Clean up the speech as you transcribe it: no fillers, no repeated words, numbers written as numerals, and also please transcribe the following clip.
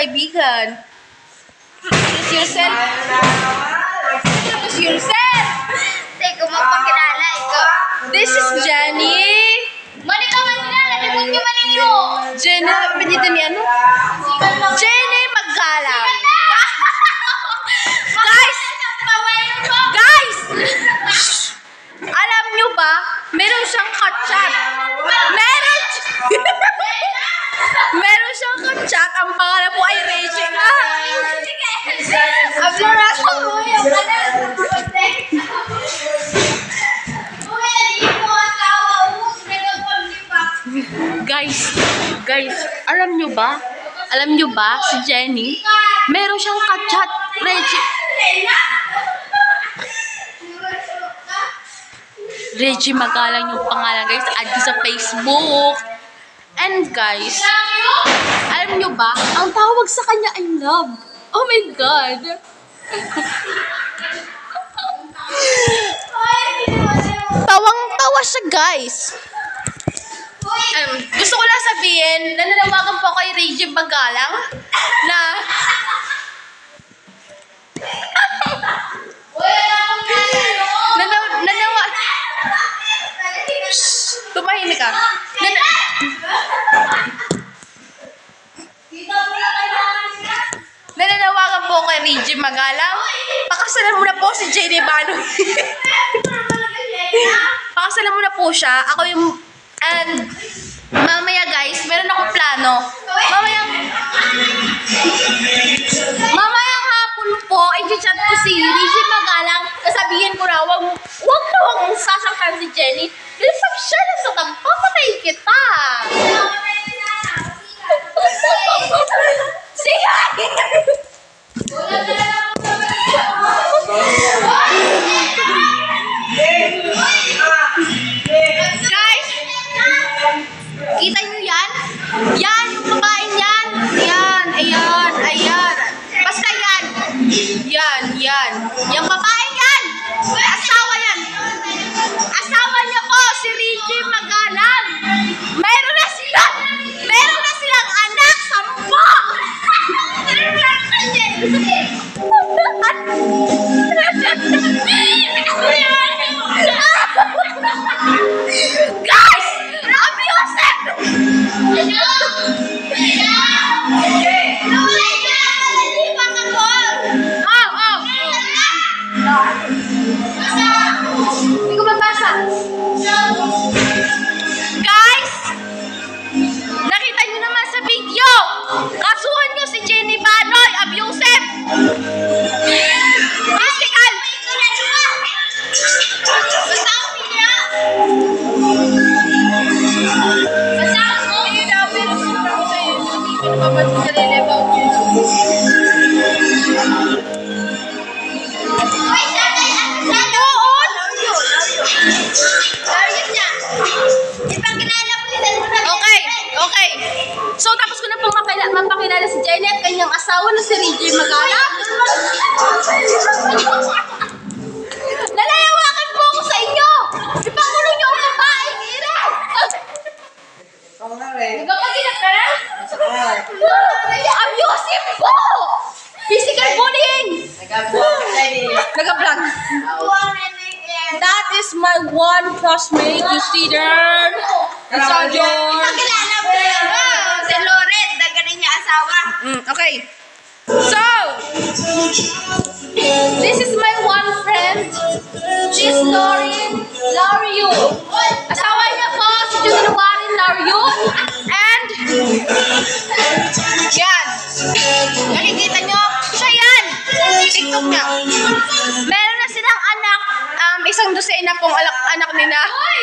kaibigan. Introduce yourself. Introduce yourself. Teka, magpakilala ikaw. This is Jenny. Mali ka magkilala, di mo nyo manino. Jenny, apa dito ni ano? Jenny Magalang. Guys! Alam nyo ba, meron siyang kachat. Meron siyang kachat. Ang pangalan po ay Rachel. Guys, alam nyo ba? Si Jenny, meron siyang kachat. Reggie Magalang yung pangalan, guys. Add ko sa Facebook. And guys, alam nyo ba? Ang tawag sa kanya ay love. Oh my God. Tawang-tawa siya, guys. Gusto ko lang sabihin, nananawagan po kay Reggie Magalang na tumahimik ka. Nananawagan po kay Reggie Magalang. Pakasalan mo na po si Jenny Bano. Pakasalan mo na po siya. Ako yung... And mamaya guys, meron akong plano. Mamayang hapon po, i-chat ko si Reggie Magalang. Sasabihin ko na, wag sasaktan si Jenny. Kasi pag siya nasaktan, papatay kita. Sige! Guys, kita nyo yan? Yan, yung babaeng yan. Ayan. Basta yan. Yan. Yung babaeng yan. Asawa yan. Asawa niya po, si Reggie Magalang. Meron na silang anak, 10. Guys! Abusive! Hindi ko mabasa. Guys! Nakita nyo naman sa video! Kasuhan nyo si Jenny Banoy! Abusive! Physical! Okay. So, tapos ko na pong mapakilala si Jenny at kanyang asawa na si Reggie Magalang. Nalayawakan po ako sa inyo! Ipakulo niyo ang babae, Ira! Nagkakaginap ka na? Abusive po! Physical bullying! Nag-vlog. That is my one classmate. You see there? It's all yours. Nakilala mo yun. Si Loret, nagaling niya asawa. Okay. So, this is my one friend. She's Lauren Larion. Asawa niya po si Junawarin Larion. And, yan. Nakikita nyo? Siya yan. TikTok niya. Meron na silang anak. Isang dosena pong anak nila. Hoy!